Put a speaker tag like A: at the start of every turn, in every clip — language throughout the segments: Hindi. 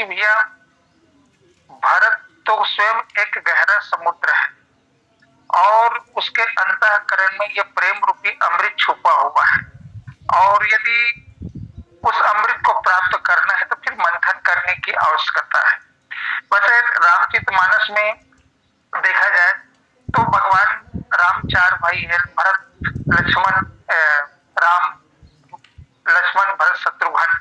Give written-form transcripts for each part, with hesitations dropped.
A: भैया भारत तो स्वयं एक गहरा समुद्र है और उसके अंतःकरण में यह प्रेम रूपी अमृत छुपा हुआ है। और यदि उस अमृत को प्राप्त करना है तो फिर मंथन करने की आवश्यकता है। वैसे रामचरितमानस में देखा जाए तो भगवान राम चार भाई हैं, भरत लक्ष्मण राम लक्ष्मण भरत शत्रुघ्न।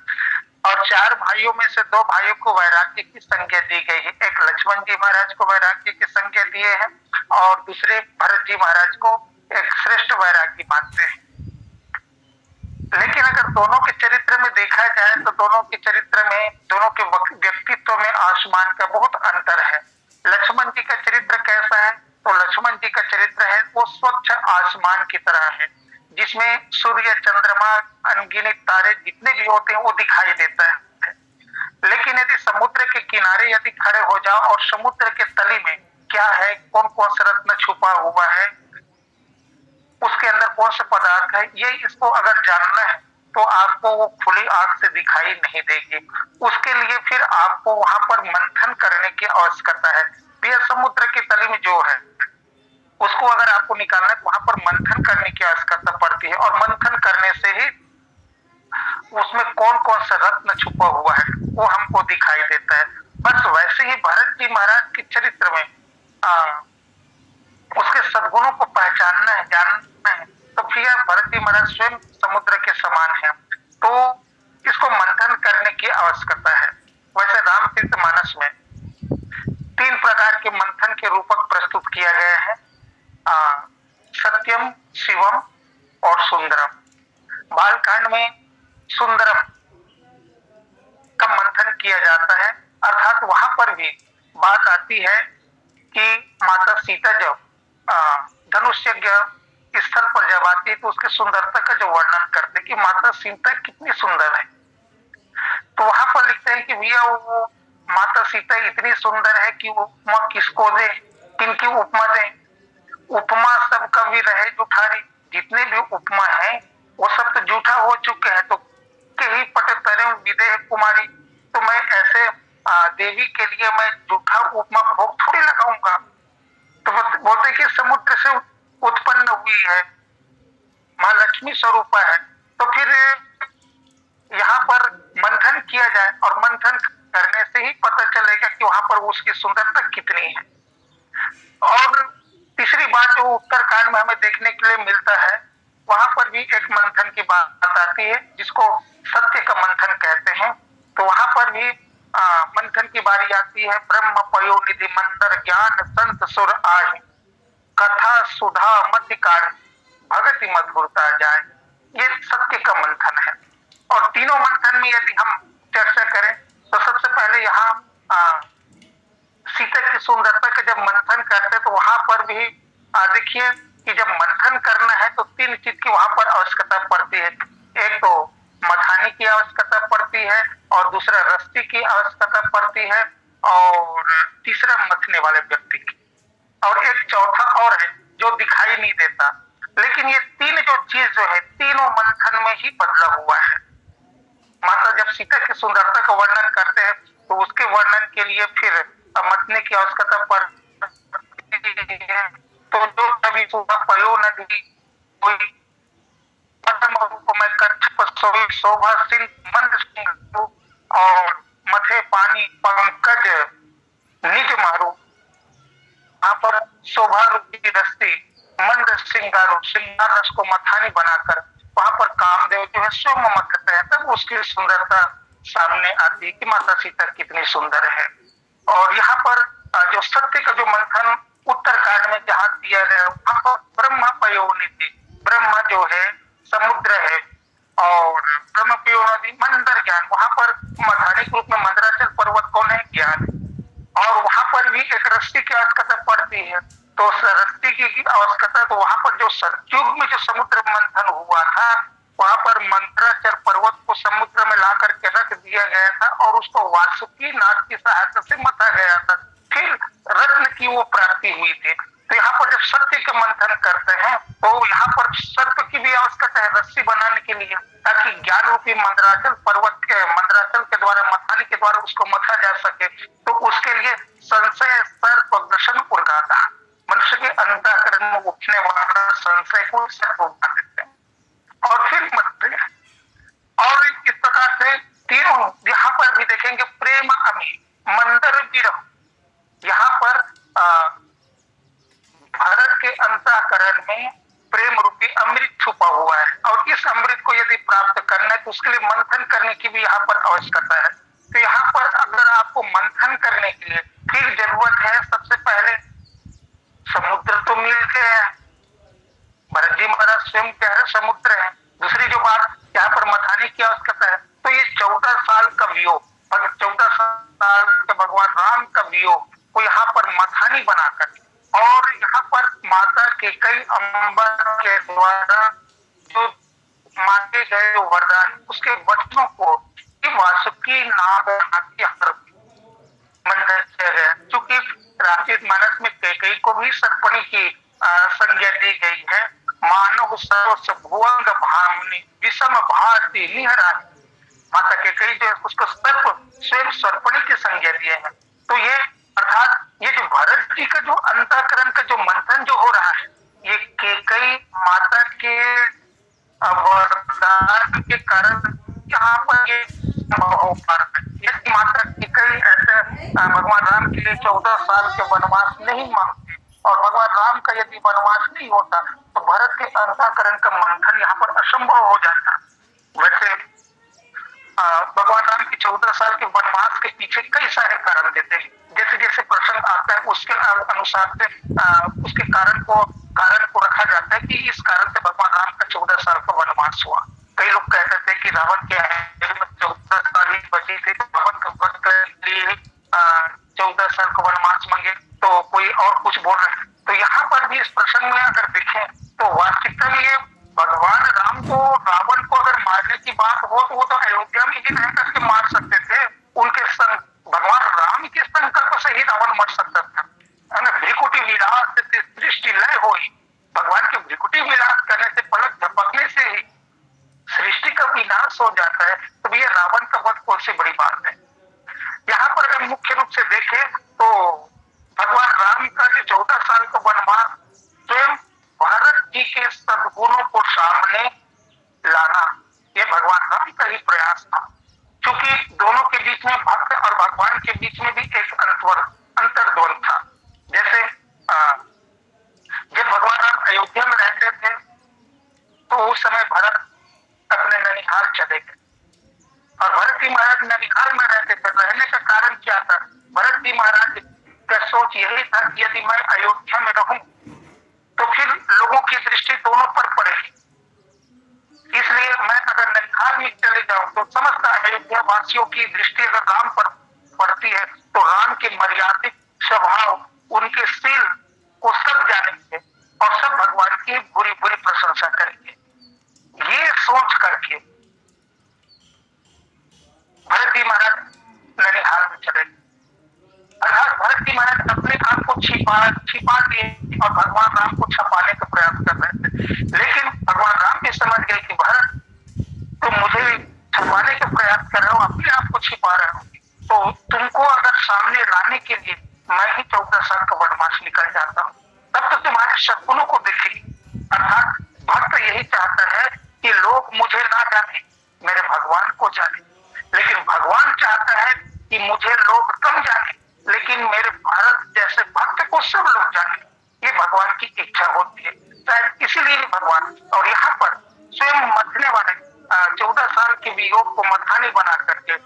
A: और चार भाइयों में से दो भाइयों को वैराग्य की संज्ञा दी गई है। एक लक्ष्मण जी महाराज को वैराग्य की संज्ञा दिए हैं और दूसरे भरत जी महाराज को एक श्रेष्ठ वैरागी मानते हैं। लेकिन अगर दोनों के चरित्र में देखा जाए तो दोनों के चरित्र में, दोनों के व्यक्तित्व में आसमान का बहुत अंतर है। लक्ष्मण जी का चरित्र कैसा है? तो लक्ष्मण जी का चरित्र है वो स्वच्छ आसमान की तरह है, जिसमें सूर्य चंद्रमा अनगिनत तारे जितने भी होते हैं वो दिखाई देता है। लेकिन यदि समुद्र के किनारे यदि खड़े हो जाओ और समुद्र के तली में क्या है, कौन कौन सा रत्न छुपा हुआ है, उसके अंदर कौन सा पदार्थ है, ये इसको अगर जानना है तो आपको वो खुली आंख से दिखाई नहीं देगी। उसके लिए फिर आपको वहां पर मंथन करने की आवश्यकता है। यह समुद्र की तली में जो है उसको अगर आपको निकालना है तो वहां पर मंथन करने की आवश्यकता पड़ती है और मंथन करने से ही उसमें कौन कौन सा रत्न छुपा हुआ है वो हमको दिखाई देता है। बस वैसे ही भरत जी महाराज के चरित्र में उसके सद्गुणों को पहचानना है, जानना है, तो फिर भरत जी महाराज स्वयं समुद्र के समान है, तो इसको मंथन करने की आवश्यकता है। वैसे रामचरितमानस में 3 प्रकार के मंथन के रूपक प्रस्तुत किया गया है, सत्यम, शिवम और सुंदरम। बालकांड में सुंदरम का मंथन किया जाता है, अर्थात वहां पर भी बात आती है कि माता सीता जब धनुष स्थल पर जब आती है तो उसके सुंदरता का जो वर्णन करते कि माता सीता कितनी सुंदर है। तो वहां पर लिखते हैं कि भैया वो माता सीता इतनी सुंदर है कि उपमा किसको दे, किनकी उपमा दे। उपमा सब कवि रहे जुठारी, जितने भी उपमा है वो सब तो झूठा हो चुके हैं। तो के ही पट तरे विदेह कुमारी, तो मैं ऐसे देवी के लिए मैं झूठा उपमा भोग थोड़ी लगाऊंगा। तो बोलते कि समुद्र से उत्पन्न हुई है, माँ लक्ष्मी स्वरूपा है। तो फिर यहाँ पर मंथन किया जाए और मंथन करने से ही पता चलेगा कि वहां पर उसकी सुंदरता कितनी है। और तीसरी बात जो उत्तरकांड में हमें देखने के लिए मिलता है, वहां पर भी एक मंथन की बात आती है जिसको सत्य का मंथन कहते हैं। तो वहां पर भी मंथन की बारी आती है। ब्रह्म पयोनिधि मंदर ज्ञान संत सुर आहि, कथा सुधा मध्य कारण भगति मधुरता जाए। ये सत्य का मंथन है। और तीनों मंथन में यदि हम चर्चा करें तो सबसे पहले यहाँ सीता की सुंदरता का जब मंथन करते हैं तो वहां पर भी देखिए कि जब मंथन करना है तो 3 चीज की वहां पर आवश्यकता पड़ती है। एक तो मथानी की आवश्यकता पड़ती है और दूसरा रस्सी की आवश्यकता पड़ती है और तीसरा मथने वाले व्यक्ति की, और एक चौथा और है जो दिखाई नहीं देता। लेकिन ये 3 जो चीज जो है तीनों मंथन में ही बदला हुआ है। माता जब सीता की सुंदरता का वर्णन करते हैं तो उसके वर्णन के लिए फिर मथने की आवश्यकता पड़ती है। तो जो कभी सुबह पयो नदी कोई में कच्छ सोई शोभा सिंह मंद सिंह और मथे पानी पंकज निज मारू, वहां पर शोभा रूपी रस्ती मंद श्रृंगारो, श्रृंगार रस को मथानी बनाकर वहां पर कामदेव जो है स्वयं मथते हैं, तब उसकी सुंदरता सामने आती है कि माता सीता कितनी सुंदर है। और यहाँ पर जो सत्य का जो मंथन उत्तरकांड में जहाँ दिया गया वहां पर ब्रह्म पयोनिधि, ब्रह्म जो है समुद्र है और ब्रह्म पयोनिधि मंदर ज्ञान, वहां पर मथानी के रूप में मंदराचल पर्वत कौन है? ज्ञान। और वहां पर भी एक रस्सी की आवश्यकता पड़ती है। तो रस्सी की आवश्यकता, तो वहां पर जो सतयुग में जो समुद्र मंथन हुआ था वहां पर मंत्राचल पर्वत को समुद्र में ला करके रख दिया गया था और उसको वासुकी नाथ की सहायता से मथा गया था, फिर रत्न की वो प्राप्ति हुई थी। तो यहाँ पर जब सत्य का मंथन करते हैं तो यहाँ पर सर्प की भी आवश्यकता है रस्सी बनाने के लिए, ताकि ज्ञान रूपी मंदराचल पर्वत के मंदराचल के द्वारा मथाने के द्वारा उसको मथा जा सके, तो उसके लिए संशय सर्पदर्शन उर्गाता, मनुष्य के अंतःकरण में उठने वाला संशय को सर्प बना देते हैं और फिर मरते हैं। और इस प्रकार से तीनों यहाँ पर भी देखेंगे, प्रेम अमी मंदर विरह, यहाँ पर भारत के अंतःकरण में प्रेम रूपी अमृत छुपा हुआ है और इस अमृत को यदि प्राप्त करना है तो उसके लिए मंथन करने की भी यहाँ पर आवश्यकता है। तो यहाँ पर अगर आपको मंथन करने के लिए फिर जरूरत है, सबसे पहले समुद्र तो मिल गया है, भरत जी महाराज स्वयं कह रहे समुद्र है। दूसरी जो बात यहाँ पर मथाने की आवश्यकता है, तो ये 14 साल का वियोग, 14 साल के भगवान राम का वियोग को यहाँ पर मथानी बनाकर और यहाँ पर माता के कई अम्बा के द्वारा जो मांगे गए जो वरदान, उसके वचनों को वासुकी नाम मंथन किया गया। चूंकि रामचरित मानस में कैकेयी को भी सर्पणी की संज्ञा दी गई है, मानव सर्वस्व भुवंग भावनी विषम भाति निहरानी, माता कैकेयी जो है उसको सर्प स्वयं सर्पणी की संज्ञा दिए हैं। तो ये अर्थात ये जो भरत जी का जो अंतःकरण का जो मंथन जो हो रहा है, ये कैकेयी माता के वरदान के कारण यहाँ पर ये हो पा रहा है। यदि माता कैकेयी ऐसे भगवान राम के लिए 14 साल के वनवास नहीं मांगते और भगवान राम का यदि वनवास नहीं होता तो भरत के अंतःकरण का मंथन यहाँ पर असंभव हो जाता। वैसे भगवान राम की 14 साल के वनवास के पीछे कई सारे कारण देते हैं, जैसे जैसे प्रसंग आता है उसके अनुसार से उसके कारण को रखा जाता है कि इस कारण से भगवान राम का 14 साल का वनवास हुआ। कई लोग कहते थे कि रावण के 14 साल ही बची थी, रावण का वध के लिए 14 साल का वनवास मांगे, तो कोई और कुछ बोल रहे हैं। तो यहाँ पर भी इस प्रसंग में अगर देखें तो वास्तविकता में ये भगवान राम को, रावण को अगर मारने की बात हो तो वो तो अयोध्या में ही रह करके मार सकते थे। उनके भगवान राम के संकल्प से ही रावण मर सकता था, है ना। भ्रिकुटी विलास से सृष्टि लय हुई, भगवान के भ्रिकुटी विलास करने से, पलक झपकने से ही सृष्टि का विनाश हो जाता है। तो ये रावण का वध कौन सी बड़ी बात है। यहाँ पर अगर मुख्य रूप से देखें तो भगवान राम का जो 14 साल का वनवास स्वयं भरत जी के सद्गुणों को सामने लाना, ये भगवान राम का ही प्रयास था। क्योंकि दोनों के बीच में, भक्त और भगवान के बीच में भी एक अंतर्द्वंद था। जैसे जब भगवान राम अयोध्या में रहते थे तो उस समय भरत अपने ननिहाल चले गए और भरत जी महाराज ननिहाल में रहते थे। रहने का कारण क्या था? भरत जी महाराज का सोच यही था कि यदि मैं अयोध्या में रहूं तो फिर लोगों की दृष्टि दोनों पर पड़ेगी, इसलिए मैं अगर ननिहाल में चले जाऊं तो समस्त अयोध्या वासियों की दृष्टि अगर राम पर पड़ती है तो राम के मर्यादित स्वभाव, उनके शील को सब जानेंगे और सब भगवान की बुरी बुरी प्रशंसा करेंगे। ये सोच करके भरत जी महाराज ननिहाल में चले, अर्थात भरत जी महाराज अपने आप को छिपा दिए और भगवान राम को छपाने का प्रयास कर रहे थे। लेकिन भगवान राम भी समझ गए कि भरत तुम मुझे छपाने का प्रयास कर रहे हो, अपने आप को छिपा रहे हो, तो तुमको अगर सामने लाने के लिए मैं ही 14 साल का वनवास निकल जाता हूँ, तब तो तुम्हारे सद्गुणों को देखेगी। अर्थात भक्त यही चाहता है कि लोग मुझे ना जाने, मेरे भगवान को जाने, लेकिन भगवान चाहता है कि मुझे लोग कम जाने लेकिन मेरे भरत जैसे भक्त को सब लोग जाने। ये भगवान की इच्छा होती है, शायद इसीलिए भगवान और यहाँ पर स्वयं मथने वाले 14 साल के वियोग को मथानी बना करके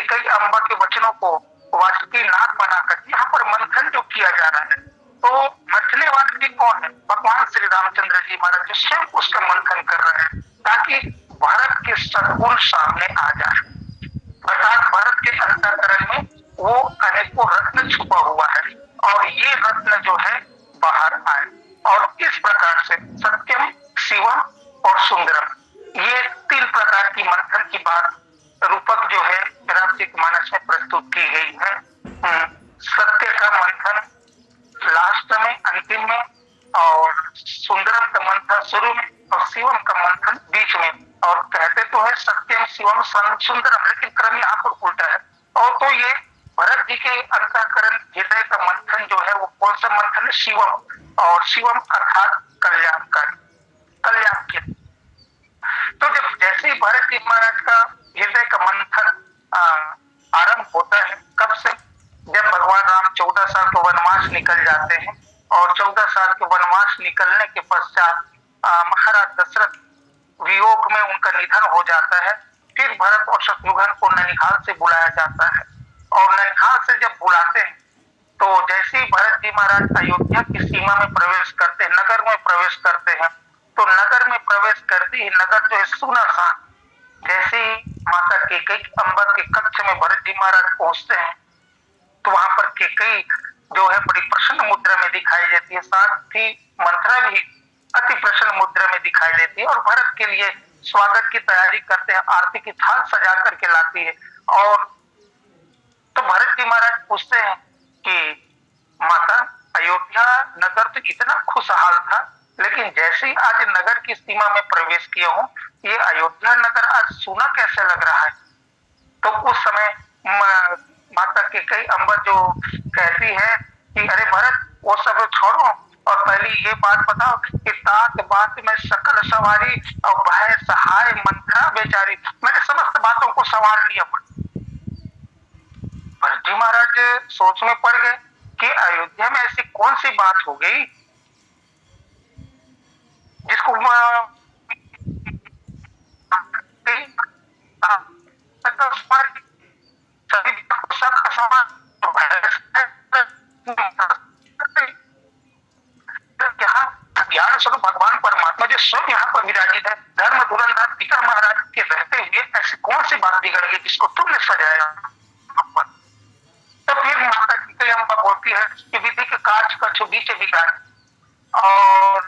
A: कई अम्बा के वचनों को वासुकी नाग बना करके यहाँ पर मंथन जो किया जा रहा है, तो मथने वाले कौन है? भगवान श्री रामचंद्र जी महाराज जो स्वयं उसका मंथन कर रहे हैं ताकि भारत के सद्गुण सामने आ जाए। अर्थात भारत के अंतःकरण में वो अनेकों रत्न छुपा हुआ है और ये रत्न जो है बाहर आए। और इस प्रकार से सत्यम, शिवम और सुंदरम, ये 3 प्रकार की मंथन की बात रूपक जो है रामचरितमानस में प्रस्तुत की गई है। सत्य का मंथन लास्ट में, अंतिम में, और सुंदरम का मंथन शुरू में और शिवम का मंथन बीच में। और कहते तो है सत्यम शिवम सुंदरम, लेकिन क्रम यहाँ पर उल्टा है। और तो मंथन जो है वो कौन सा मंथन है? शिवम। और शिवम अर्थात कल्याणकारी, कल्याण के। तो जब जैसे ही भरत जी महाराज का हृदय का मंथन आरंभ होता है, कब से? जब भगवान राम 14 साल के वनवास निकल जाते हैं और 14 साल के वनवास निकलने के पश्चात महाराज दशरथ वियोग में उनका निधन हो जाता है। फिर भरत और शत्रुघ्न को ननिहाल से बुलाया जाता है और ननिहाल से जब बुलाते हैं तो जैसे ही भरत जी महाराज अयोध्या की सीमा में प्रवेश करते हैं, नगर में प्रवेश करते हैं, तो नगर में प्रवेश करते ही नगर जो है सुनसान। जैसे ही माता कैकेयी अंबर के कक्ष में भरत जी महाराज पहुंचते हैं तो वहां पर कैकेयी जो है बड़ी प्रसन्न मुद्रा में दिखाई देती है, साथ ही मंथरा भी अति प्रसन्न मुद्रा में दिखाई देती है और भरत के लिए स्वागत की तैयारी करते हैं, आरती की थाल सजा करके लाती है। और तो भरत जी महाराज पूछते हैं कि माता, अयोध्या नगर तो इतना खुशहाल था, लेकिन जैसे ही आज नगर की सीमा में प्रवेश किया हूँ, ये अयोध्या नगर आज सूना कैसे लग रहा है? तो उस समय माता कैकेयी अंबर जो कहती है कि अरे भरत, वो सब छोड़ो और पहले ये बात बताओ कि तात बात में सकल सवारी और भय सहाय मंथरा बेचारी, मैंने समस्त बातों को संवार लिया। भरत जी महाराज सोच में पड़ गए कि अयोध्या में ऐसी कौन सी बात हो गई जिसको ज्ञान स्वरूप भगवान परमात्मा जो स्वयं यहाँ पर विराजित है, धर्म धुरंधर पिता महाराज के रहते हुए ऐसी कौन सी बात बिगड़ गई जिसको तुमने सजाया? तो फिर माता कैकेयी अम्बा बोलती है कि विधि के कार्य का जो बीच बिगाड़ और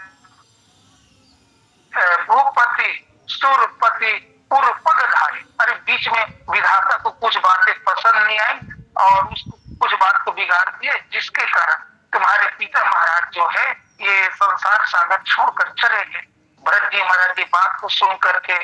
A: भूपति सुरपति पूर्व पगधारी, अरे बीच में विधाता को कुछ बातें पसंद नहीं आई और उसको कुछ बात को बिगाड़ दिए, जिसके कारण तुम्हारे पिता महाराज जो है ये संसार सागर छोड़कर चले गए। भरत जी महाराज की बात को सुन करके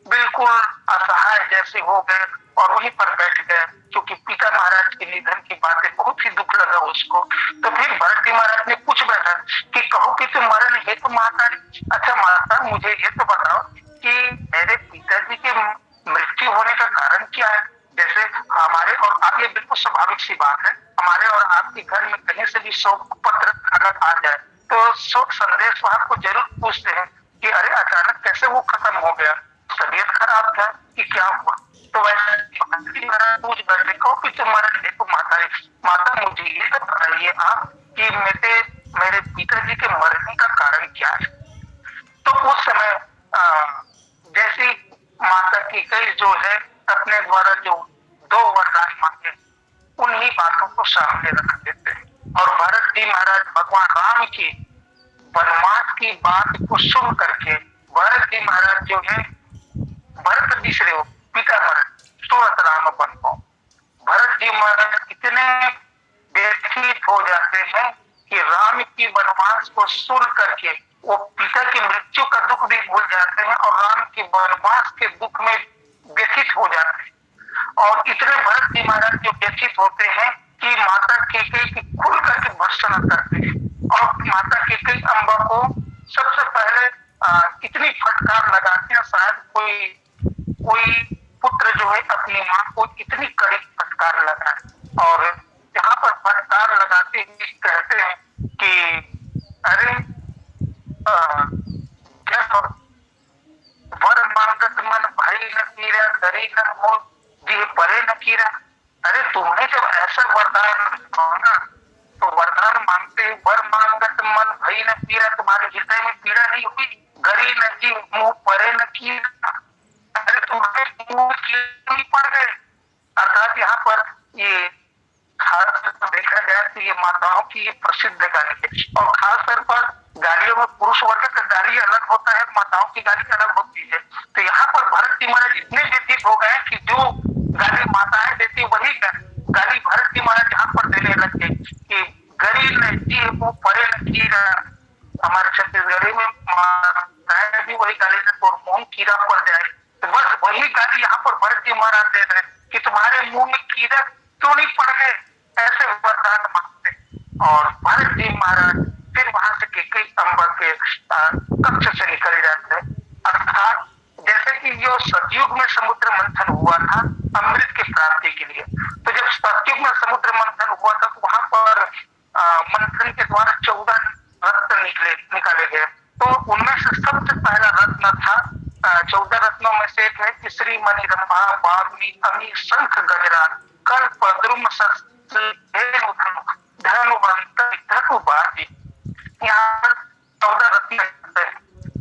A: बिल्कुल असहाय जैसे हो गए और वहीं पर बैठ गए, क्योंकि पिता महाराज के निधन की बातें बहुत ही दुख लगा उसको। तो फिर भरत जी महाराज ने पूछ बैठा कि कहो कि तुम मरण है तो माता, अच्छा माता मुझे ये तो बताओ कि मेरे पिताजी के मृत्यु होने का कारण क्या है? जैसे हमारे और आप, ये बिल्कुल स्वाभाविक सी बात है, हमारे और आपके घर में कहीं से भी शोक पत्र अगर आ जाए तो शोक संदेश वहां को जरूर पूछते हैं कि अरे अचानक कैसे वो खत्म हो गया, तबीयत खराब था कि क्या हुआ? तो वैसे पूछ बैठे कहो कि तुम्हारा देखो माता मुझे ये तो बताइए आप कि मेरे पिताजी के मरने का कारण क्या है? तो उस समय जैसी माता कैकेयी जो है अपने द्वारा जो 2 वरदान मांगे उन्हीं बातों को सामने रख देते हैं और भरत जी महाराज भगवान राम की वनवास की बात को सुन करके भरत जी महाराज जो है भरत बिसरे हो पिता मरण तुरंत राम बन पाओ। भरत जी महाराज इतने व्यथित हो जाते हैं कि राम की वनवास को सुन करके वो पिता की मृत्यु का दुख भी भूल जाते हैं और राम के वनवास के दुख में व्यथित हो जाते हैं। और इतने भरत जी महाराज जो व्यथित होते हैं कि माता कैकेयी की खुल करके भर्त्सना करते हैं और माता कैकेयी अम्बा को सबसे पहले इतनी फटकार लगाते हैं, शायद कोई पुत्र जो है अपनी माँ को इतनी कड़ी फटकार लगाए और यहाँ पर फटकार लगाते हुए कहते हैं कि अरे वर मांगत मन भई न कीरा, डरी न मोह दिए परे न कीरा। अरे तुमने जब ऐसा वरदान मांगा तो वरदान मांगते वर मांगत मन भई न कीरा, तुम्हारे हृदय में पीड़ा नहीं हुई, गरी न जी मुंह परे न कीरा, अरे तुम्हारे मुंह की पड़ गए। अर्थात यहाँ पर ये खास देखा जाए तो ये माताओं की ये प्रसिद्ध गाली है और खास तौर पर गालियों में पुरुष वर्ग का गाली अलग होता है, माताओं की गाली अलग होती है। तो यहाँ पर भरत जी महाराज इतने व्यतीत हो गए कि जो गाली माताएं देती वही गाली भरत जी महाराज यहाँ पर देने लग गए कि गरी न जी वो परे न कीरा। हमारे छत्तीसगढ़ी में माताएं भी वही गाली दे तो मुंह कीड़ा पड़ जाए, तो बस वही गाली यहाँ पर भरत जी महाराज दे रहे कि तुम्हारे मुंह में कीड़ा क्यों नहीं पड़ गए, ऐसे वरदान मांगते। और महाराज फिर वहां से केकई अम्बा के कक्ष से निकल जाते हैं। अर्थात जैसे कि जो सतयुग में समुद्र मंथन हुआ था अमृत की प्राप्ति के लिए, तो जब सतयुग में समुद्र मंथन हुआ था तो वहां पर मंथन के द्वारा 14 रत्न निकाले गए। तो उनमें से सबसे पहला रत्न था, 14 रत्नों में से एक है कि श्री मणि रंभा बारुणी अमी शंख गजरा कल पद्रुम धनुबाजी। यहाँ पर 14 रत्न है।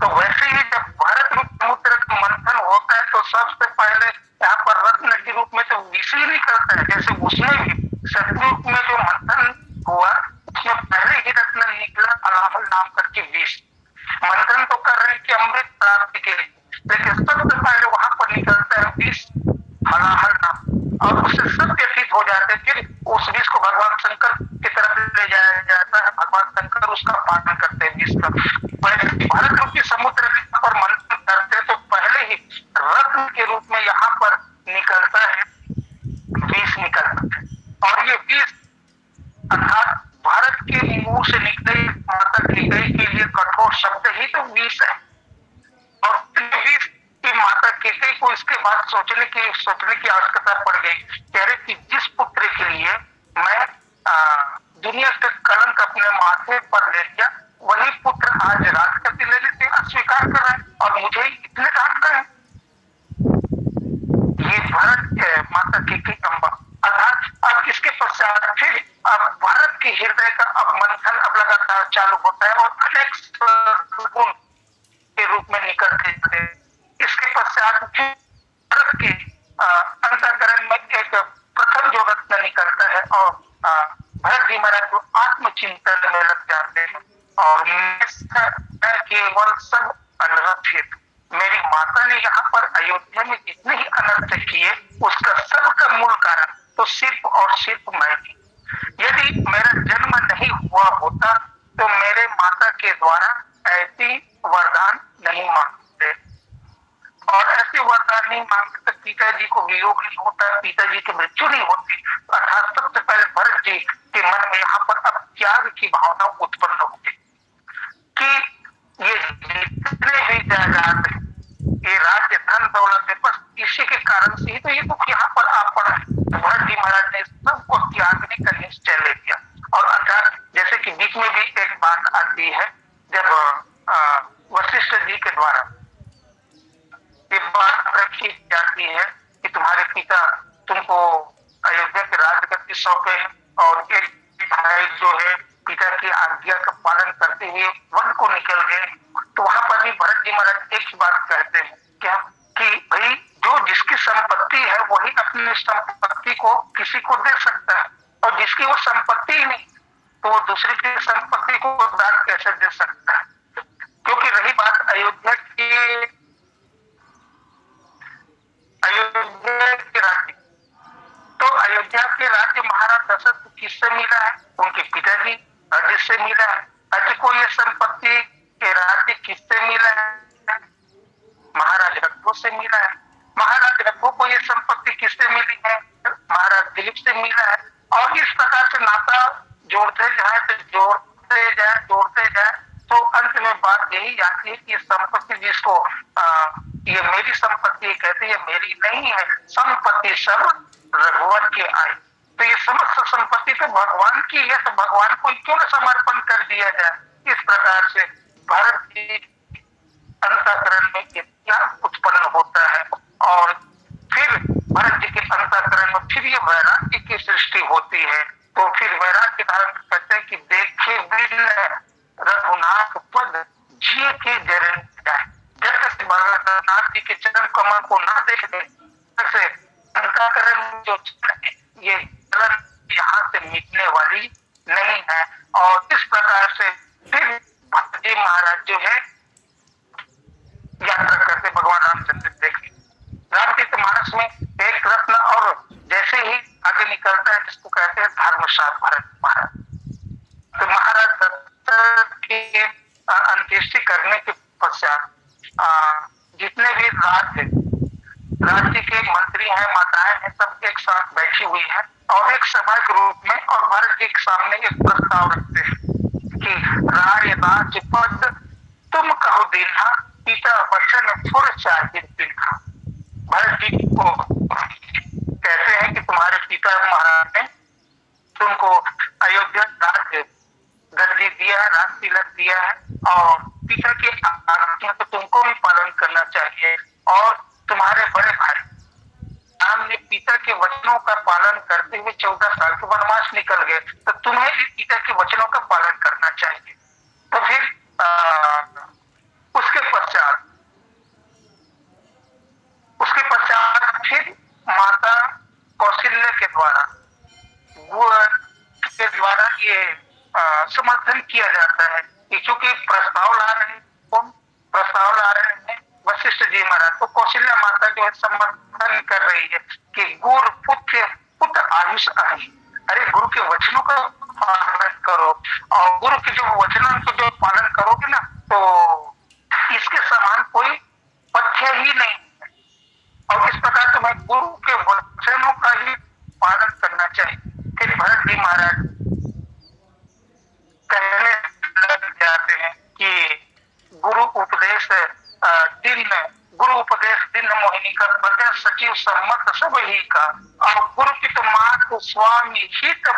A: तो वैसे ही जब भारत रूप समुद्र का मंथन होता है तो सबसे पहले यहाँ पर रत्न के रूप में तो विष ही निकलता है। जैसे उसमें भी सतयुग में जो मंथन हुआ उसमें पहले ही रत्न निकला अलाहल नाम करके विष। मंथन तो कर रहे हैं कि अमृत प्राप्ति के लिए, लेकिन सबसे पहले वहां पर निकलता है विष हलाहल नाम, और उससे सब व्यतीत हो जाते हैं। फिर उस विष को भगवान शंकर की तरफ ले जाया जाता है, भगवान शंकर उसका पालन करते हैं विष का। भारत रूपी समुद्र पर मंथन करते हैं तो पहले ही रत्न के रूप में यहाँ पर निकलता है विष निकलता है। और ये विष अर्थात भारत के मुंह से निकले माता की गई के लिए कठोर शब्द ही तो विष है। और विष की माता केकई को इसके बाद सोचने की आवश्यकता पड़ गई, कह रहे कि जिस पुत्र के लिए मैं दुनिया का कलंक अपने माथे पर ले लिया वही पुत्र आज राजगद्दी ले लेते अस्वीकार कर रहे हैं और मुझे इतने डांट रहे हैं। ये भारत माता केकई अम्बा। अर्थात अब इसके पश्चात फिर अब भारत के हृदय का अब मंथन अब लगातार चालू होता है और अनेक गुण के रूप में निकलते हैं। इसके पश्चात फिर भारत के अंतःकरण में एक प्रथम जो रत्न निकलता है और भरत जी महाराज को आत्मचिंतन में लग जाते हैं और मैं केवल सब अनर्थित, मेरी माता ने यहाँ पर अयोध्या में जितने ही अनर्थ किए उसका सबका मूल कारण तो सिर्फ और सिर्फ मैं थी। यदि मेरा जन्म नहीं हुआ होता तो मेरे माता के द्वारा ऐसी वरदान नहीं मांगते, और ऐसे वरदान नहीं मांगते तो पिताजी को वियोग नहीं होता, पिताजी की मृत्यु नहीं होती। अर्थात सबसे पहले भरत जी के मन में यहाँ पर अब त्याग की भावना उत्पन्न होगी कि ये जितने भी जायदाद है, ये राज्य धन दौलत है, बस इसी के कारण से ही तो ये दुख यहाँ पर आ पड़ा है। तो भरत जी महाराज ने सबको त्यागने का निश्चय ले लिया। और अर्थात जैसे कि बीच में भी एक बात आती है जब वशिष्ठ जी के द्वारा ये बात रखी जाती है कि तुम्हारे पिता तुमको अयोध्या के राजगद्दी सौंपे और एक भाई जो है पिता की आज्ञा का पालन करते हुए वन को निकल गए। तो वहां पर भी भरत जी महाराज एक ही बात कहते हैं क्या कि भाई जो जिसकी संपत्ति है वही अपनी संपत्ति को किसी को दे सकता है, और जिसकी वो संपत्ति ही नहीं तो वो दूसरे की संपत्ति को दान कैसे दे सकता है। क्योंकि रही बात अयोध्या के राज्य, तो अयोध्या के राज्य महाराज दशरथ को किससे मिला है? उनके पिताजी राज्य से मिला है। राज्य को ये संपत्ति के राज्य किससे मिला है? महाराज रघु से मिला है। महाराज रघु को ये संपत्ति किससे मिली है? महाराज दिलीप से मिला है। और इस प्रकार से नाता जोड़ते जाए तो अंत में बात यही आती है कि संपत्ति जिसको ये मेरी संपत्ति कहते हैं, मेरी नहीं है, संपत्ति सब रघुवर के आई। तो ये समस्त संपत्ति तो भगवान की है, तो भगवान को क्यों न समर्पण कर दिया जाए। इस प्रकार से भारत की अंतःकरण में इतिहास उत्पन्न होता है और फिर भरत जी के अंतःकरण में फिर ये वैराग्य की सृष्टि होती है। तो फिर वैराग्य धारण करते हैं कि देखे बिन रघुनाथ पद जिए के जरन जाए। जब तक भरतनाथ जी के चरण कमल को ना देख दे से अंतःकरण जो ये जलन यहाँ से मिटने वाली नहीं है। और इस प्रकार से फिर भरत जी महाराज जो है यात्रा करते भगवान रामचंद्र देख रामचरितमानस में एक रत्न और जैसे ही आगे निकलता है जिसको कहते हैं धर्मशास्त्र भरत महाराज। तो महाराज दशरथ की अंत्येष्टि करने के पश्चात जितने भी राज्य के मंत्री हैं, माताएं हैं, सब एक साथ बैठी हुई है और एक सभा के रूप में और भरत जी के सामने एक प्रस्ताव रखते हैं राय राजपद तुम कहो दीन्हा, पिता वचन फुर चाहिए दीन्हा। भरत जी को कहते हैं कि तुम्हारे पिता महाराज ने तुमको अयोध्या राज्य गद्दी दिया है, राज तिलक दिया है, और पिता की आज्ञा तो तुमको भी पालन करना चाहिए। और तुम्हारे बड़े भाई राम ने पिता के वचनों का पालन करते हुए 14 साल के वनवास निकल गए, तो तुम्हें भी पिता के वचनों का पालन करना चाहिए। तो फिर उसके पश्चात फिर माता कौशल्या के द्वारा ये समर्थन किया जाता है कि चूंकि प्रस्ताव ला रहे हैं, कौन प्रस्ताव ला रहे हैं? वशिष्ठ जी महाराज। तो कौशल्या माता जो है समर्थन कर रही है कि गुरु पुत्र आयुष आई। अरे गुरु के वचनों का पालन करो, और गुरु के जो वचनों को जो पालन करोगे ना, तो इसके समान कोई पथ्य ही नहीं है। और इस प्रकार तुम्हें गुरु के वचनों का ही पालन करना चाहिए। फिर भरत जी महाराज कहने लग जाते हैं कि गुरु उपदेश दिन मोहिनी का प्रजा सचिव सम्मत सब ही का, और गुरु की तो मात स्वामी हित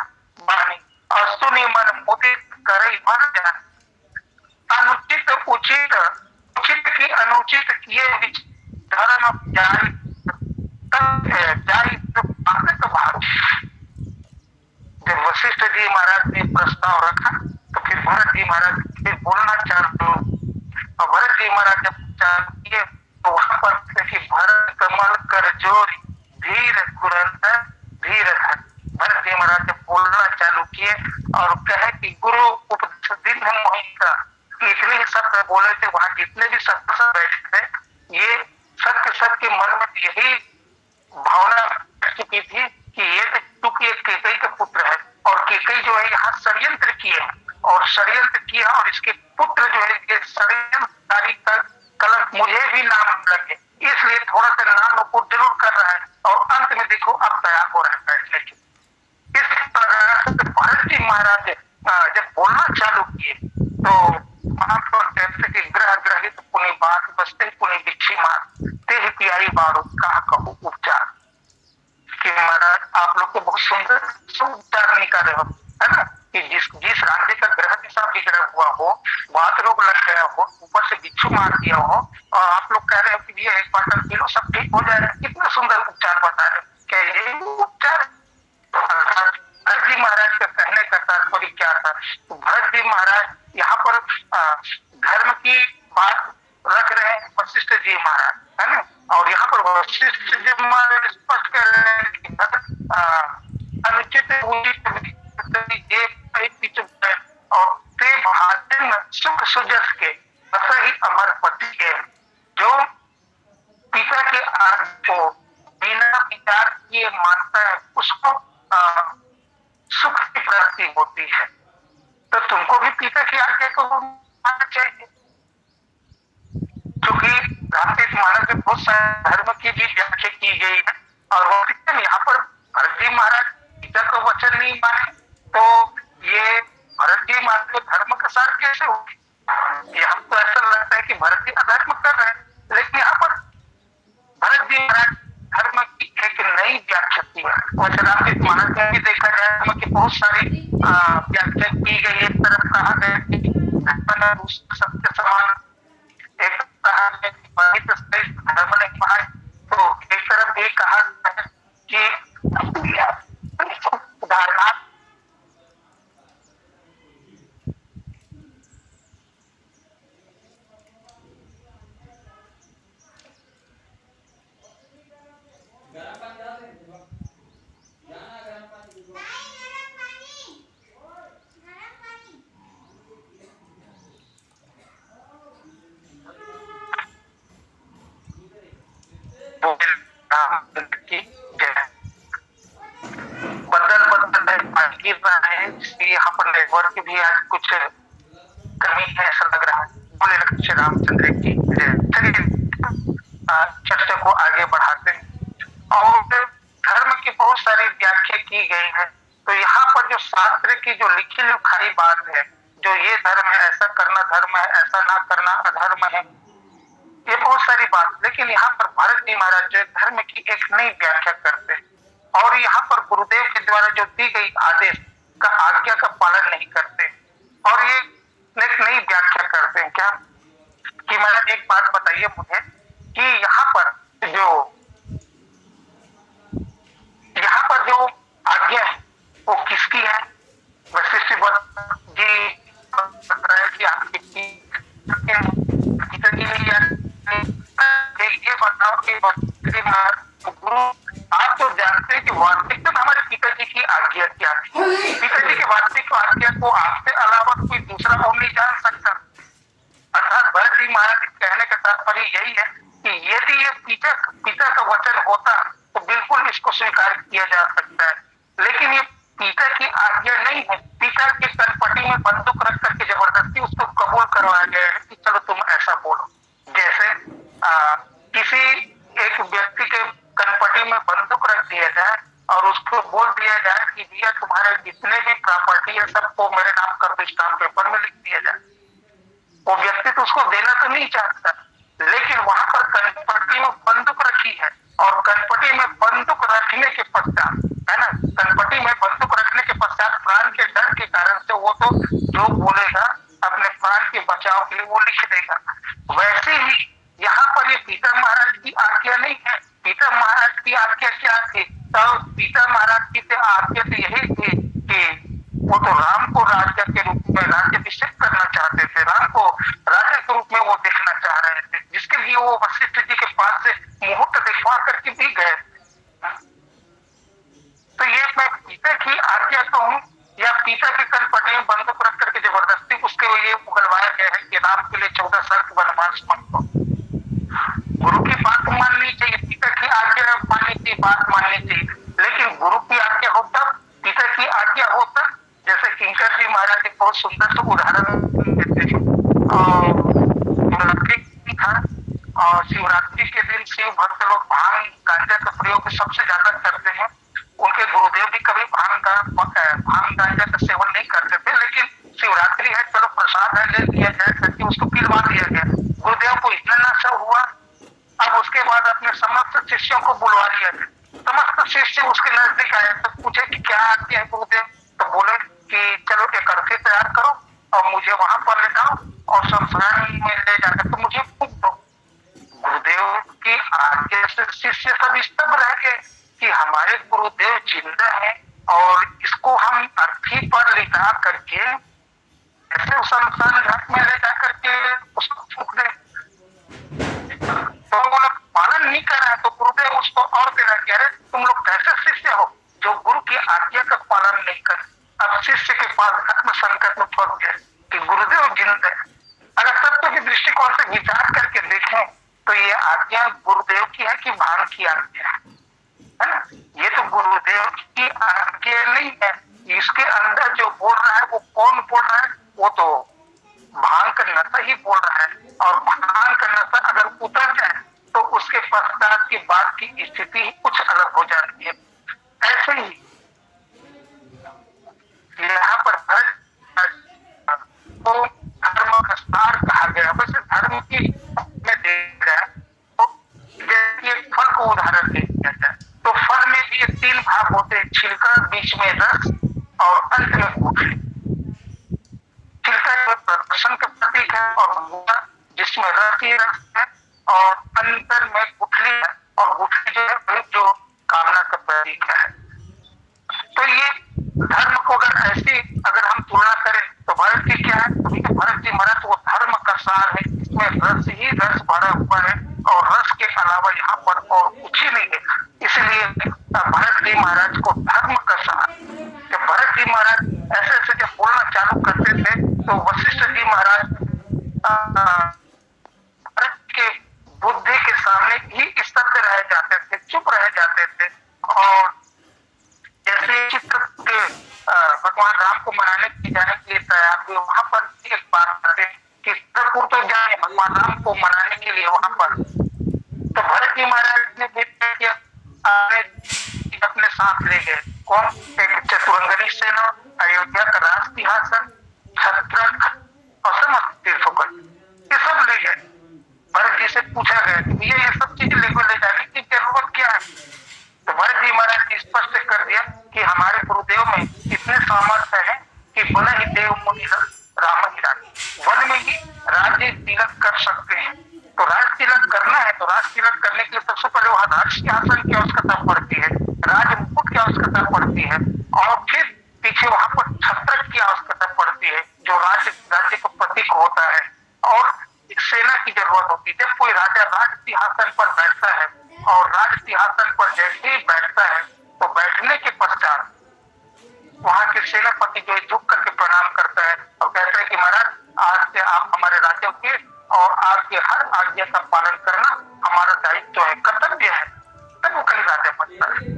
A: बानी, और सुनि मन मुदित करे मन जान। अनुचित उचित की अनुचित किए धर्म जाय भाव। जब वशिष्ठ जी महाराज ने प्रस्ताव रखा तो फिर भरत जी महाराज फिर बोलना चालू, और भरत जी महाराज जब चालू किए तो वहां पर कि भरत कमल कर जोरी धीर धर। भरत जी महाराज जब बोलना चालू किए और कहे कि गुरु उपदेश दिन है मोहिनी का, इतने ही शब्द बोले थे, वहां जितने भी शब्द बैठे थे, ये सबके मन में यही भावना चुकी थी कि ये चूंकि एक केकई का पुत्र है, और केकई जो है यहाँ षड्यंत्र किए और षड्यंत्र किया, और इसके पुत्र जो है ये षड्यंत्रकारी कलंक मुझे भी नाम लगे, इसलिए थोड़ा सा नाम को जरूर कर रहा है। और अंत में देखो अब तैयार हो रहा है बैठने की। इस प्रकार से भरत जी महाराज जब बोलना चालू किए तो वहां पर कहते कि ग्रह ग्रहित पुनि बात बसते पुनि बिच्छी मार ते पियाई बारू कहा कहूँ उपचार। कि महाराज आप लोग तो बहुत सुंदर उपचार निकाल रहे हो, है ना, कि जिस राज्य का ग्रह दिशा बिगड़ा हुआ हो, बात रोग लग गया हो, ऊपर से बिच्छू मार दिया हो, और आप लोग कह रहे हो कि ये एक बार पी लो सब ठीक हो जाएगा। कितना सुंदर उपचार बता रहे, क्या ये उपचार? भरत जी महाराज का कहने का तात्पर्य क्या था? तो भरत जी महाराज यहाँ पर धर्म की बात रख रहे हैं वशिष्ठ जी महाराज, है ना, और यहाँ पर वशिष्ठ जी महाराज स्पष्ट कर रहे हैं कि अनुचित और सुख सुजस के ही अमर पति के, जो पिता के आज्ञा को बिना विचार किए मानता है उसको सुख की प्राप्ति होती है। तो तुमको भी पिता की आज्ञा को मानना चाहिए। क्योंकि रामकृष्ण महाराज में बहुत सारे धर्म की भी व्याख्या की गई है, और वो यहाँ पर भरत जी महाराज पिता को वचन नहीं माने तो ये भरत जी महाराज धर्म का सार कैसे हो? यहाँ तो ऐसा लगता है कि भरत जी अधर्म कर रहे हैं, लेकिन यहाँ पर भरत जी महाराज धर्म की एक नई व्याख्या की है। वैसे रामकृष्ण महाराज में भी देखा जाए धर्म की बहुत सारी व्याख्या की गई। एक तरफ कहा गया कि सबके समान, एक कहा गया कि धर्म ने कहा, तो एक तरफ ये कहा गया कि उदाहरणार्थ गिर रहा है, इसलिए यहाँ पर नेटवर्क की भी आज कुछ कमी है ऐसा लग रहा है। बोले लक्ष्य रामचंद्र की चलिए चर्चा को आगे बढ़ाते हैं। और धर्म की बहुत सारी व्याख्या की गई है, तो यहाँ पर जो शास्त्र की जो लिखी लिखाई बात है जो ये धर्म है, ऐसा करना धर्म है, ऐसा ना करना अधर्म है, ये बहुत सारी बात। लेकिन यहाँ पर भरत जी महाराज जो धर्म की एक नई व्याख्या करते हैं और यहाँ पर गुरुदेव के द्वारा जो दी गई आदेश का आज्ञा का पालन नहीं करते और ये एक नई व्याख्या करते हैं। क्या कि महाराज एक बात बताइए मुझे कि यहाँ पर जो आज्ञा है वो किसकी है? वशिष्ठ जी बता रहे कि आपकी ये बताओ कि गुरु आप तो जानते हैं कि वास्तविक में हमारे पिताजी की आज्ञा क्या थी। पिताजी की वास्तविक आज्ञा को आपसे अलावा कोई दूसरा और नहीं जान सकता। अर्थात भरत जी महाराज के कहने का तात्पर्य यही है कि यदि ये पिता का वचन होता तो बिल्कुल इसको स्वीकार किया जा सकता है, लेकिन ये पिता की आज्ञा नहीं है। पिता के कनपटी में बंदूक रख करके जबरदस्ती उसको कबूल करवाया गया है कि चलो तुम ऐसा बोलो। जैसे किसी एक व्यक्ति के कनपटी में बंदूक रख दिया जाए और उसको बोल दिया जाए कि भैया तुम्हारे जितने भी प्रॉपर्टी है सबको मेरे नाम कर दो, स्टाम्प पेपर में लिख दिया जाए। वो व्यक्ति तो उसको देना तो नहीं चाहता, लेकिन वहां पर कनपटी में बंदूक रखी है और कनपटी में बंदूक रखने के पश्चात, है ना, कनपटी में बंदूक रखने के पश्चात प्राण के डर के कारण से वो तो जो बोलेगा अपने प्राण के बचाव के लिए वो लिख देगा। वैसे ही यहाँ पर ये पिता महाराज की आज्ञा नहीं है। पिता महाराज की आज्ञा क्या थी? तो पिता महाराज की आज्ञा तो यही थी कि वो तो राम को राजा के रूप में राज्याभिषेक करना चाहते थे, राम को राजा के रूप में वो देखना चाह रहे थे, जिसके लिए वो वशिष्ठ जी के पास से मुहूर्त दिखवा करके भी गए। तो ये मैं पिता की आज्ञा कहूं या पिता के कनपटी में बंदूक रख करके जबरदस्ती उसके लिए उगलवाया गया है कि राम के लिए 14 साल की वनवास मांगो। गुरु की बात माननी चाहिए, पिता की आज्ञा माननी चाहिए, बात माननी चाहिए, लेकिन गुरु की आज्ञा हो तब, पिता की आज्ञा हो तब। जैसे किंकर जी महाराज एक बहुत सुंदर सा उदाहरण देते हैं। शिवरात्रि था और शिवरात्रि के दिन शिव भक्त लोग भांग गांजा का प्रयोग सबसे ज्यादा करते हैं। उनके गुरुदेव भी कभी भांग गांजा का सेवन नहीं करते थे, लेकिन शिवरात्रि है चलो प्रसाद है ले लिया जाए करके उसको पिलवा दिया गया। गुरुदेव को इतना नशा हुआ, अब उसके बाद अपने समस्त शिष्यों को बुलवा लिया गया। समस्त शिष्य उसके नजदीक आए तो पूछे कि क्या आज्ञा है गुरुदेव? तो बोले कि चलो एक अर्थी तैयार करो और मुझे वहां पर ले जाओ और शमशान में ले जाकर तो मुझे फूंक दो। गुरुदेव की आज्ञा से शिष्य सब स्तब्ध रह गए कि हमारे गुरुदेव जिंदा है और इसको हम अर्थी पर लिटा करके ऐसे उस शमशान घाट में ले जाकर के उसको फूंक दे। तो वो लोग पालन नहीं कर रहे तो गुरुदेव उसको और देना कह रहे तुम लोग कैसे शिष्य हो जो गुरु की आज्ञा का पालन नहीं कर। अब शिष्य के पास धर्म संकट में फंस गए कि गुरुदेव जिंदा है। अगर तत्व के दृष्टिकोण से विचार करके देखें तो ये आज्ञा गुरुदेव की है कि भांग की आज्ञा है ना? ये तो गुरुदेव की आज्ञा नहीं है। इसके अंदर जो बोल रहा है वो कौन बोल रहा है? वो तो भांग का नशा ही बोल रहा है और भांग का नशा अगर उतर जाए तो उसके पश्चात की बात की स्थिति कुछ अलग हो जाती है। ऐसे ही यहाँ पर तो धर्म का सार कहा गया। वैसे धर्म की में देख रहा है तो जैसे फल को उदाहरण दे दिया जाए तो फल में भी 3 भाग होते हैं, छिलका, बीच में रस और अंत में गुठली। छिलका जो प्रदर्शन का प्रतीक है और गुठला जिसमें रस ही रस है और अंतर में गुठली है और गुठली जो है जो कामना का प्रतीक है। तो ये धर्म को अगर हम तुलना करें तो भरत जी क्या है? तो भरत जी महाराज वो धर्म का सार है, इसमें रस ही रस भरा हुआ है और रस के अलावा यहाँ पर और कुछ ही नहीं है। इसलिए भरत जी महाराज को धर्म का सार। जब भरत जी महाराज ऐसे ऐसे जब बोलना चालू करते थे तो वशिष्ठ जी महाराज भरत के बुद्धि के सामने ही स्तब्ध रह जाते थे, चुप रह जाते थे। और जैसे चित्र के भगवान राम को मनाने के जाने के लिए तैयार हुए, वहां पर एक बात आते कि चित्रकूट तो जाए भगवान राम को मनाने के लिए वहां पर। तो भरत जी महाराज ने देखा कि अपने साथ ले गए कौन? एक चतुरंगनी सेना, अयोध्या का राज सिंहासन, छत्र पूछा गया कि भैया ये सब चीज ले जाने की जरूरत क्या है? तो भरत जी महाराज ने स्पष्ट कर दिया कि हमारे गुरुदेव में इतने सामर्थ्य है कि बन ही देव मुनि राम ही राज, वन में ही राज्य तिलक कर सकते हैं। तो राज तिलक करना है तो राज तिलक करने के लिए सबसे पहले वहां राज सिंहासन की आवश्यकता पड़ती है, राज मुकुट की आवश्यकता पड़ती है, और फिर पीछे वहां पर छत्र की आवश्यकता पड़ती है जो राज्य का प्रतीक होता है, और सेना की जरूरत होती है। जब कोई राजा राज सिंहासन पर बैठता है और राज सिंहासन पर जैसे ही बैठता है तो बैठने के पश्चात वहां के सेनापति जो झुक करके प्रणाम करता है और कहता है कि महाराज आज से आप हमारे राज्य के और आपके हर आज्ञा का पालन करना हमारा दायित्व है, कर्तव्य है, तब वो कहीं राजा बनता है।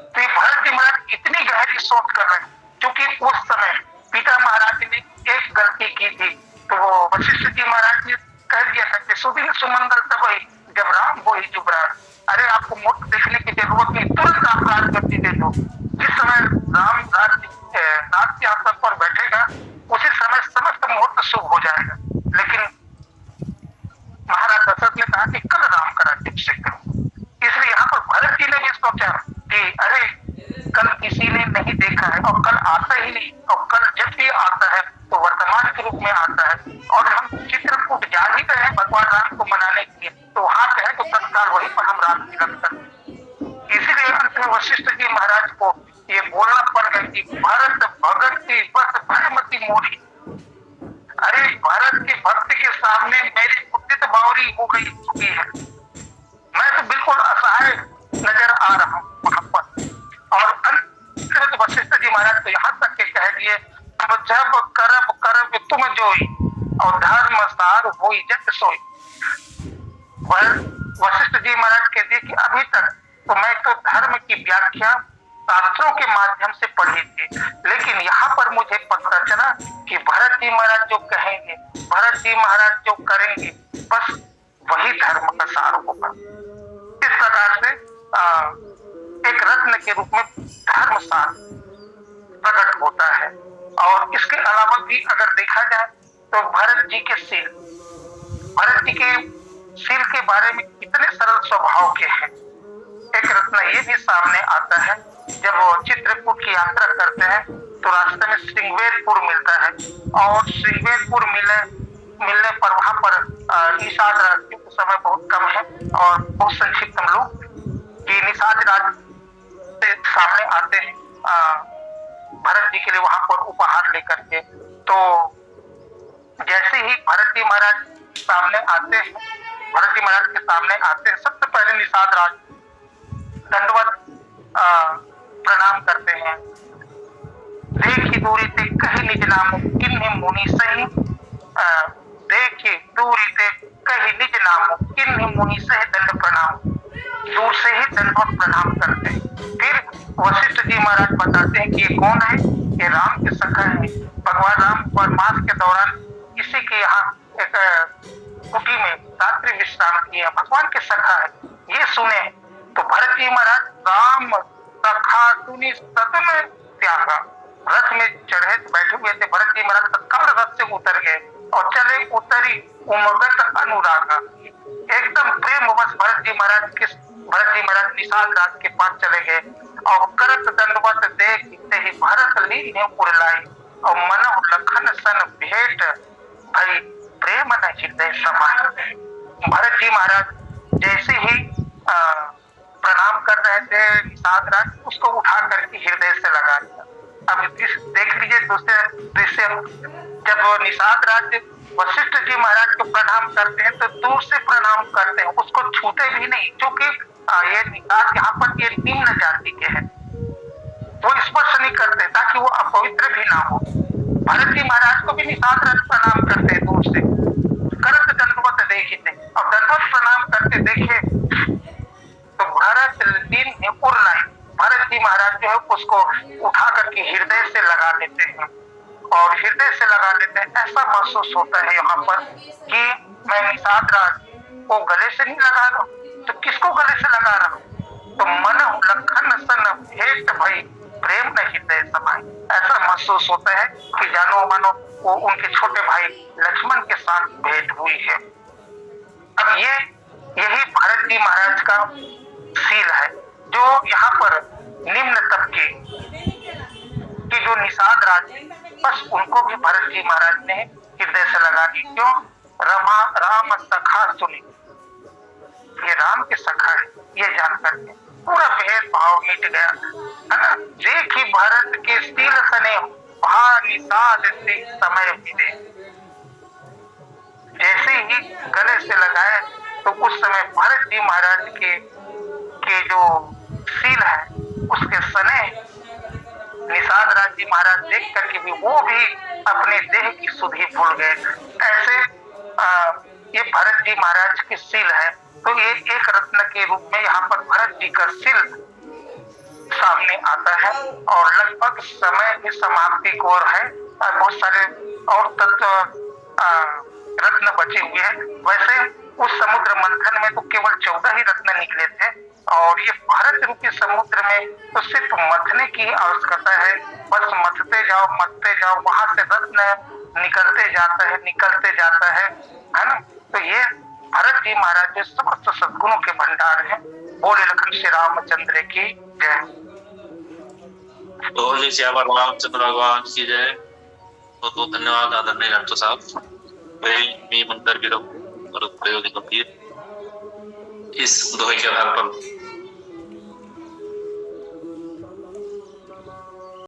A: तो ये भरत जी महाराज इतनी गहरी सोच कर रहे हैं, क्योंकि उस समय पिता महाराज ने एक गलती की थी तो वो वशिष्ठ जी महाराज ने कह दिया था कि सुदिन सुमंगल तब जब राम वो ही जुबराज, अरे आपको मुफ्त देखने की जरूरत नहीं, तुरंत आप राजगद्दी दे दो। जिस समय राम राज सिंहासन पर बैठेगा उसी समय समस्त मुहूर्त शुभ हो जाएगा। लेकिन महाराज दशरथ ने कहा कि कल राम का राज्य अभिषेक करो, इसलिए यहाँ पर भरत जी ने भी सोचा कि अरे कल किसी ने नहीं देखा है और कल आता ही नहीं, और कल जब भी आता है तो वर्तमान के रूप में आता है, और हम चित्रकूट जा ही रहे हैं भगवान राम को मनाने के लिए, तो वहां कहे तो तत्काल वहीं पर हम राम तिलक करते। इसीलिए अंत में वशिष्ठ जी महाराज को ये बोलना पड़ गया कि भरत भगत की बस भयमती मोरी, अरे भरत की भक्ति के सामने मेरी बुद्धि तो बावरी हो गई चुकी है, मैं तो बिल्कुल असहाय नजर आ रहा हूँ वहां पर। और अंत में तो वशिष्ठ जी महाराज तो यहाँ तक के कह दिए जब करब करब तुम जोई और धर्म सार होई जग सोई। वशिष्ठ जी महाराज कहते कि अभी तक तो मैं तो धर्म की व्याख्या शास्त्रों के माध्यम से पढ़ी थी, लेकिन यहाँ पर मुझे पता चला कि भरत जी महाराज जो कहेंगे, भरत जी महाराज जो करेंगे, बस वही धर्म का सार होगा। इस प्रकार से एक रत्न के रूप में धर्म सार प्रकट होता है। और इसके अलावा भी अगर देखा जाए तो भरत जी के शील के बारे में कितने सरल स्वभाव के हैं। एक रत्न ये भी सामने आता है, जब वो चित्रकूट की यात्रा करते हैं तो रास्ते में श्रृंगवेरपुर मिलता है, और श्रृंगवेरपुर मिलने पर वहां पर निषाद राज के समय बहुत कम है और बहुत संक्षिप्त हम लोग कि निषाद राज से सामने आते हैं भरत जी के लिए वहां पर उपहार लेकर के। तो जैसे ही भरत जी महाराज भरत जी महाराज के सामने आते हैं, सबसे पहले निषाद राज दंडवत प्रणाम करते हैं। देखी दूरी ते कही निज नाम किन्हीं मुनि सही, देखी दूरी ते कही निज नाम किन्हीं मुनि सही दंड प्रणाम, दूर से ही दंडवत प्रणाम करते हैं। फिर वशिष्ठ जी महाराज बताते हैं कि ये कौन है, ये राम के सखा है, भगवान राम वनवास के दौरान किसी के यहाँ एक कुटी में रात्रि विश्राम किया, भगवान के सखा है, ये सुने तो भरत जी महाराज राम सखा सुनी सतम त्यागा, रथ में चढ़े बैठे हुए थे, भरत जी महाराज तत्काल रथ से उतर गए और चले उतरी उमगत अनुरागा, एकदम प्रेमवश भरत जी महाराज निषाद राज के पास चले गए और करत दंडवत देखते ही भरत लीन उड़लाई और मनहु लखन सन भेंट भई प्रेम न हृदय समाए। भरत जी महाराज जैसे ही प्रणाम कर रहे थे निषाद राज, उसको उठा करके हृदय से लगा दिया। अब देख लीजिए दूसरे दृश्य, जब निषाद राज वशिष्ठ जी महाराज को प्रणाम करते हैं तो दूर से प्रणाम करते हैं, उसको छूते भी नहीं, क्योंकि ये निषाद यहाँ पर ये निम्न जाति के हैं, वो स्पर्श नहीं करते ताकि वो अपवित्र भी ना हो। भरत जी महाराज को भी निषाद राज प्रणाम करते हैं दूर से, करत दंडवत देखते, अब दंडवत प्रणाम करते देखे तो भरत लीन उड़लाई, भरत जी महाराज जो है उसको उठा करके हृदय से लगा देते हैं, और हृदय से लगा देते हैं। ऐसा महसूस होता है यहाँ पर कि मैं निषाद राज को गले से नहीं लगा रहा हूँ, तो किसको गले से लगा रहा हूँ, तो मन लखन सन भेंट भई प्रेम न हृदय समाए। ऐसा महसूस होता है कि जानो मानो वो उनके छोटे भाई लक्ष्मण के साथ भेंट हुई है। अब ये यही भरत जी महाराज का सील है, जो यहाँ पर निम्न तबके के जो निषाद राज, बस उनको भी भरत जी महाराज ने हृदय से लगा दी। क्यों? राम सखा सुनी, ये राम के सखा है, ये जानकर के पूरा भेदभाव मिट गया, है ना। देखी भरत के सील सने निषाद से समय मिले, जैसे ही गले से लगाए तो उस समय भरत जी महाराज के जो सील है उसके सने निषाद राज जी महाराज देख करके भी वो भी अपने देह की सुधि भूल गए। ऐसे ये भरत जी महाराज के सील है। तो ये एक रत्न के रूप में यहाँ पर भरत जी का सील सामने आता है। और लगभग समय की समाप्ति की ओर है, बहुत सारे और तत्व रत्न बचे हुए हैं। वैसे उस समुद्र मंथन में तो केवल 14 ही रत्न निकले थे, और ये भारत रूपी समुद्र में तो सिर्फ मथने की आवश्यकता है, बस मथते जाओ, वहां से रत्न निकलते जाता है ना। तो ये भरत जी महाराज के समस्त सद्गुणों के भंडार हैं। बोले लखन श्री रामचंद्र की जय।
B: तो जैसे आभार रामचंद्र भगवान की जय। बहुत बहुत धन्यवाद आदरणीय डॉक्टर साहब। मी मंतर गिरव और प्रयोग गंभीर इस दोहे के आधार पर